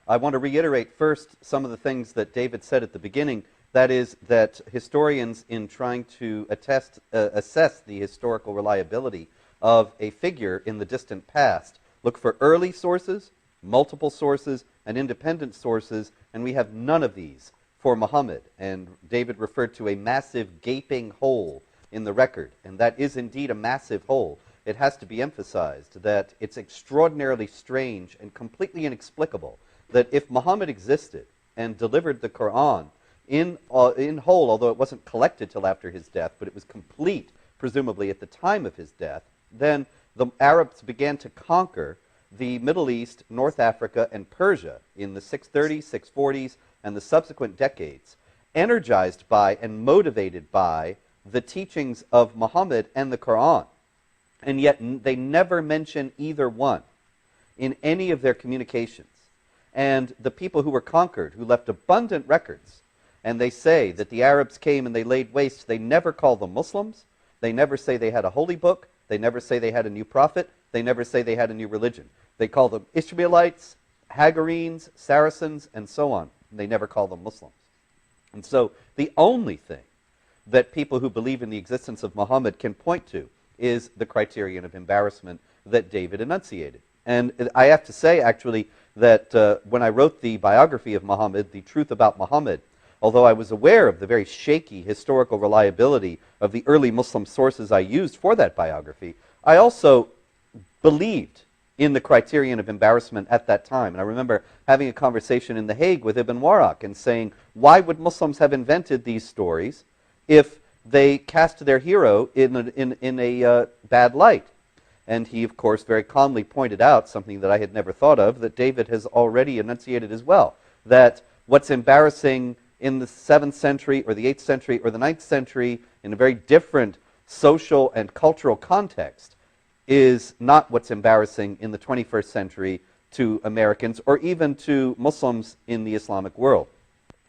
I want to reiterate first some of the things that David said at the beginning. That is, that historians, in trying to assess the historical reliability of a figure in the distant past, look for early sources, multiple sources, and independent sources, and we have none of these for Muhammad. And David referred to a massive gaping hole in the record, and that is indeed a massive hole. It has to be emphasized that it's extraordinarily strange and completely inexplicable that if Muhammad existed and delivered the Quran in whole, although it wasn't collected till after his death, but it was complete, presumably, at the time of his death, then the Arabs began to conquer the Middle East, North Africa, and Persia in the 630s, 640s, and the subsequent decades, energized by and motivated by the teachings of Muhammad and the Quran. And yet they never mention either one in any of their communications. And the people who were conquered, who left abundant records, and they say that the Arabs came and they laid waste, they never call them Muslims, they never say they had a holy book, they never say they had a new prophet, they never say they had a new religion. They call them Ishmaelites, Hagarenes, Saracens, and so on. And they never call them Muslims. And so the only thing that people who believe in the existence of Muhammad can point to is the criterion of embarrassment that David enunciated. And I have to say, actually, that when I wrote the biography of Muhammad, The Truth About Muhammad, although I was aware of the very shaky historical reliability of the early Muslim sources I used for that biography, I also believed in the criterion of embarrassment at that time. And I remember having a conversation in The Hague with Ibn Warraq and saying, why would Muslims have invented these stories if they cast their hero in a bad light? And he, of course, very calmly pointed out something that I had never thought of, that David has already enunciated as well, that what's embarrassing in the 7th century or the 8th century or the 9th century in a very different social and cultural context is not what's embarrassing in the 21st century to Americans or even to Muslims in the Islamic world.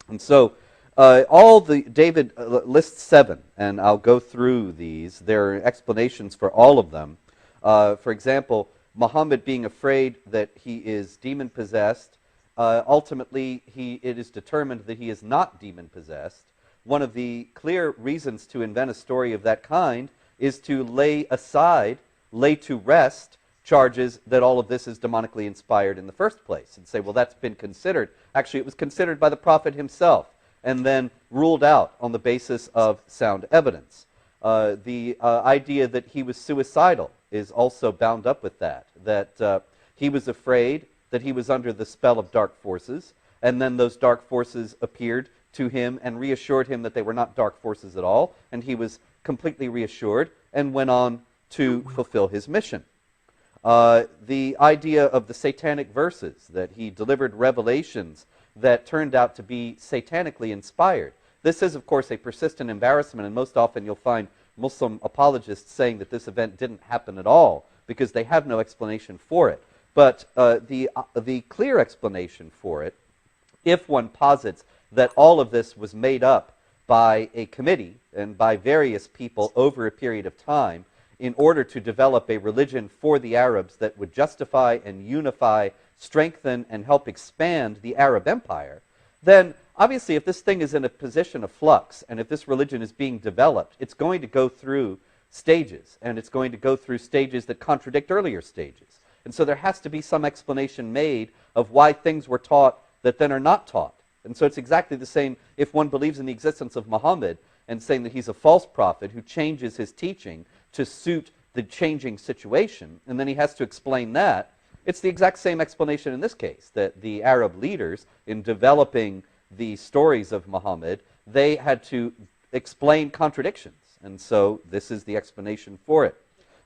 And so David lists 7, and I'll go through these. There are explanations for all of them. For example, Muhammad being afraid that he is demon-possessed. Ultimately, it is determined that he is not demon-possessed. One of the clear reasons to invent a story of that kind is to lay to rest charges that all of this is demonically inspired in the first place, and say, well, that's been considered. Actually, it was considered by the Prophet himself, and then ruled out on the basis of sound evidence. The idea that he was suicidal is also bound up with that he was afraid that he was under the spell of dark forces, and then those dark forces appeared to him and reassured him that they were not dark forces at all, and he was completely reassured and went on to fulfill his mission. The idea of the satanic verses, that he delivered revelations that turned out to be satanically inspired. This is, of course, a persistent embarrassment, and most often you'll find Muslim apologists saying that this event didn't happen at all because they have no explanation for it. But the clear explanation for it, if one posits that all of this was made up by a committee and by various people over a period of time in order to develop a religion for the Arabs that would justify and unify, strengthen, and help expand the Arab empire, then obviously if this thing is in a position of flux and if this religion is being developed, it's going to go through stages, and it's going to go through stages that contradict earlier stages. And so there has to be some explanation made of why things were taught that then are not taught. And so it's exactly the same if one believes in the existence of Muhammad and saying that he's a false prophet who changes his teaching to suit the changing situation, and then he has to explain that. It's the exact same explanation in this case, that the Arab leaders, in developing the stories of Muhammad, they had to explain contradictions. And so this is the explanation for it.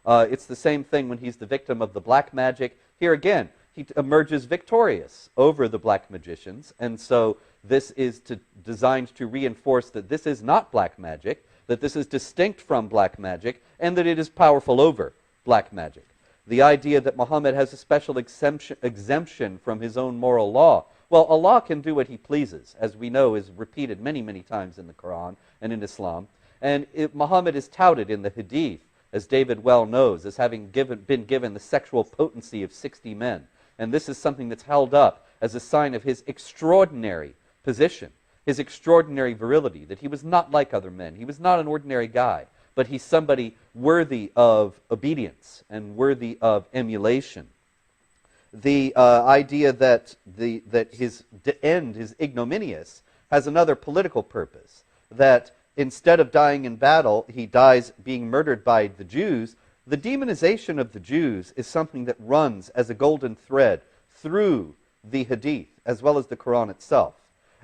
It's the same thing when he's the victim of the black magic. Here again, he emerges victorious over the black magicians, and so this is designed to reinforce that this is not black magic, that this is distinct from black magic, and that it is powerful over black magic. The idea that Muhammad has a special exemption from his own moral law. Well, Allah can do what he pleases, as we know is repeated many, many times in the Quran and in Islam. And Muhammad is touted in the Hadith, as David well knows, as having been given the sexual potency of 60 men. And this is something that's held up as a sign of his extraordinary position, his extraordinary virility, that he was not like other men. He was not an ordinary guy, but he's somebody worthy of obedience and worthy of emulation. The idea that his end is ignominious has another political purpose, that instead of dying in battle, he dies being murdered by the Jews. The demonization of the Jews is something that runs as a golden thread through the Hadith, as well as the Quran itself.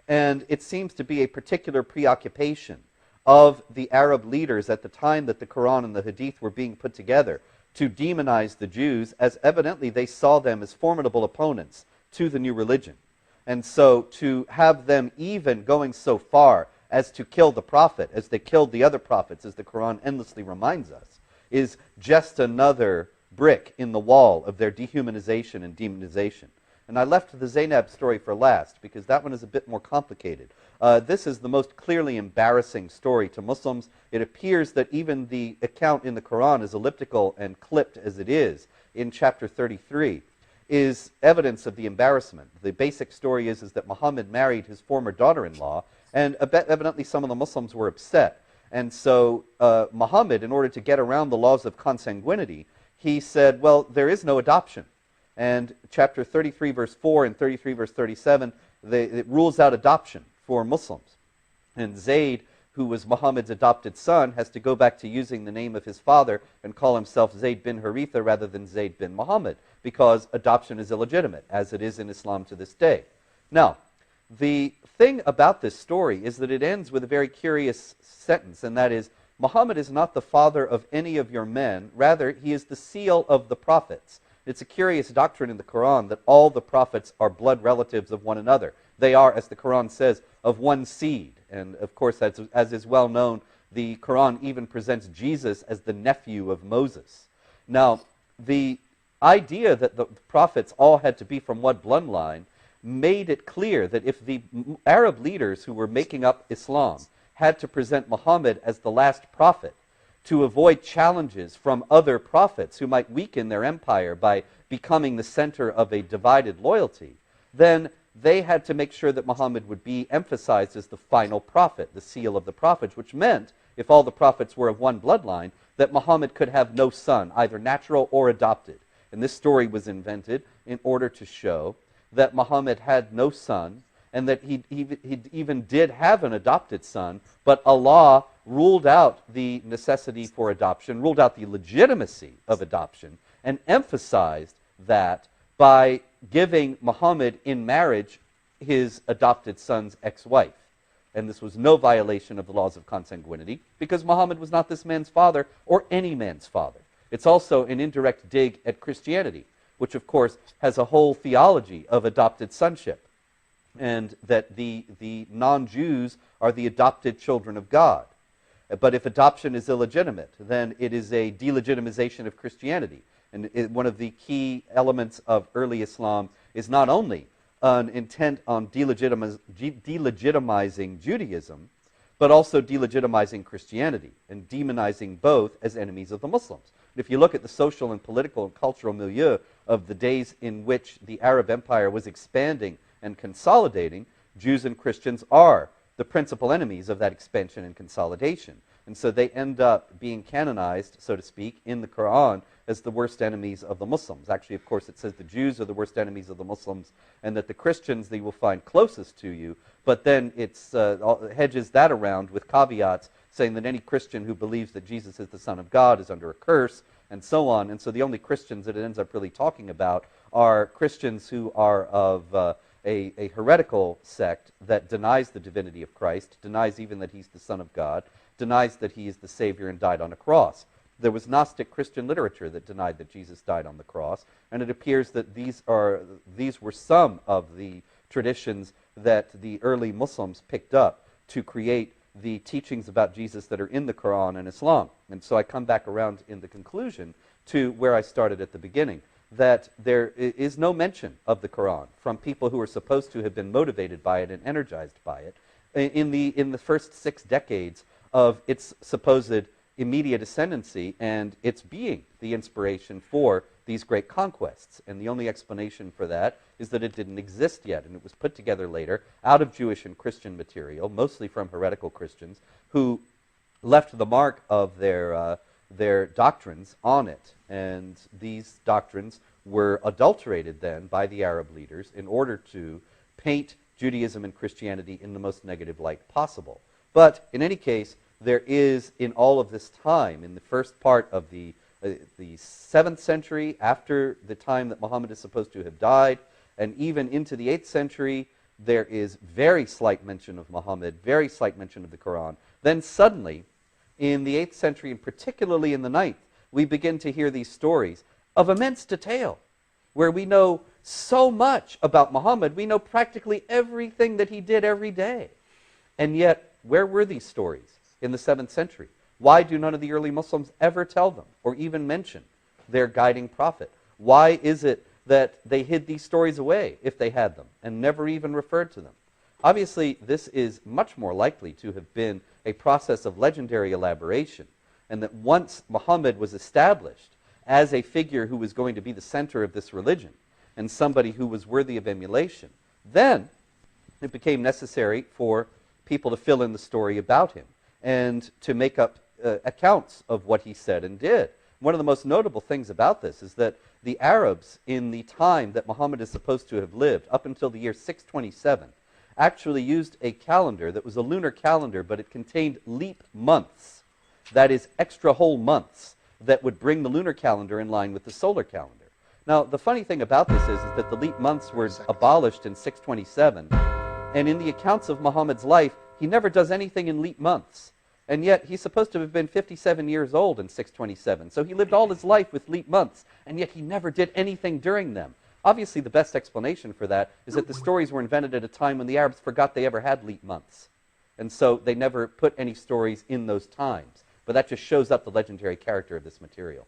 And it seems to be a particular preoccupation of the Arab leaders at the time that the Quran and the Hadith were being put together to demonize the Jews, as evidently they saw them as formidable opponents to the new religion. And so to have them even going so far as to kill the prophet, as they killed the other prophets, as the Quran endlessly reminds us, is just another brick in the wall of their dehumanization and demonization. And I left the Zainab story for last, because that one is a bit more complicated. This is the most clearly embarrassing story to Muslims. It appears that even the account in the Quran, as elliptical and clipped as it is, in chapter 33, is evidence of the embarrassment. The basic story is that Muhammad married his former daughter-in-law, and evidently some of the Muslims were upset. And so Muhammad, in order to get around the laws of consanguinity, he said, well, there is no adoption. And chapter 33, verse 4 and 33, verse 37, it rules out adoption for Muslims. And Zayd, who was Muhammad's adopted son, has to go back to using the name of his father and call himself Zayd bin Haritha rather than Zayd bin Muhammad, because adoption is illegitimate, as it is in Islam to this day. Now, the thing about this story is that it ends with a very curious sentence, and that is, Muhammad is not the father of any of your men, rather he is the seal of the prophets. It's a curious doctrine in the Quran that all the prophets are blood relatives of one another. They are, as the Quran says, of one seed. And of course, as is well known, the Quran even presents Jesus as the nephew of Moses. Now, the idea that the prophets all had to be from one bloodline made it clear that if the Arab leaders who were making up Islam had to present Muhammad as the last prophet, to avoid challenges from other prophets who might weaken their empire by becoming the center of a divided loyalty, then they had to make sure that Muhammad would be emphasized as the final prophet, the seal of the prophets, which meant, if all the prophets were of one bloodline, that Muhammad could have no son, either natural or adopted. And this story was invented in order to show that Muhammad had no son, and that he even did have an adopted son, but Allah ruled out the necessity for adoption, ruled out the legitimacy of adoption, and emphasized that by giving Muhammad in marriage his adopted son's ex-wife. And this was no violation of the laws of consanguinity, because Muhammad was not this man's father or any man's father. It's also an indirect dig at Christianity, which of course has a whole theology of adopted sonship, and that the non-Jews are the adopted children of God. But if adoption is illegitimate, then it is a delegitimization of Christianity. And one of the key elements of early Islam is not only an intent on delegitimizing Judaism, but also delegitimizing Christianity and demonizing both as enemies of the Muslims. And if you look at the social and political and cultural milieu of the days in which the Arab Empire was expanding and consolidating, Jews and Christians are the principal enemies of that expansion and consolidation. And so they end up being canonized, so to speak, in the Quran as the worst enemies of the Muslims. Actually, of course, it says the Jews are the worst enemies of the Muslims, and that the Christians they will find closest to you, but then it hedges that around with caveats, saying that any Christian who believes that Jesus is the Son of God is under a curse, and so on. And so the only Christians that it ends up really talking about are Christians who are of a heretical sect that denies the divinity of Christ, denies even that he's the Son of God, denies that he is the Savior and died on a cross. There was Gnostic Christian literature that denied that Jesus died on the cross, and it appears that these were some of the traditions that the early Muslims picked up to create the teachings about Jesus that are in the Quran and Islam. And so I come back around in the conclusion to where I started at the beginning, that there is no mention of the Quran from people who are supposed to have been motivated by it and energized by it in the first 6 decades of its supposed immediate ascendancy and its being the inspiration for these great conquests. And the only explanation for that is that it didn't exist yet, and it was put together later out of Jewish and Christian material, mostly from heretical Christians, who left the mark of their doctrines on it. And these doctrines were adulterated then by the Arab leaders in order to paint Judaism and Christianity in the most negative light possible. But in any case, there is, in all of this time, in the first part of the 7th century, after the time that Muhammad is supposed to have died, and even into the 8th century, there is very slight mention of Muhammad, very slight mention of the Quran. Then suddenly, in the 8th century, and particularly in the 9th, we begin to hear these stories of immense detail, where we know so much about Muhammad. We know practically everything that he did every day. And yet, where were these stories in the 7th century? Why do none of the early Muslims ever tell them or even mention their guiding prophet? Why is it that they hid these stories away if they had them and never even referred to them? Obviously, this is much more likely to have been a process of legendary elaboration, and that once Muhammad was established as a figure who was going to be the center of this religion and somebody who was worthy of emulation, then it became necessary for people to fill in the story about him and to make up accounts of what he said and did. One of the most notable things about this is that the Arabs, in the time that Muhammad is supposed to have lived, up until the year 627, actually used a calendar that was a lunar calendar, but it contained leap months, that is, extra whole months, that would bring the lunar calendar in line with the solar calendar. Now, the funny thing about this is that the leap months were abolished in 627, and in the accounts of Muhammad's life, he never does anything in leap months. And yet, he's supposed to have been 57 years old in 627. So he lived all his life with leap months, and yet he never did anything during them. Obviously, the best explanation for that is that the stories were invented at a time when the Arabs forgot they ever had leap months. And so they never put any stories in those times. But that just shows up the legendary character of this material.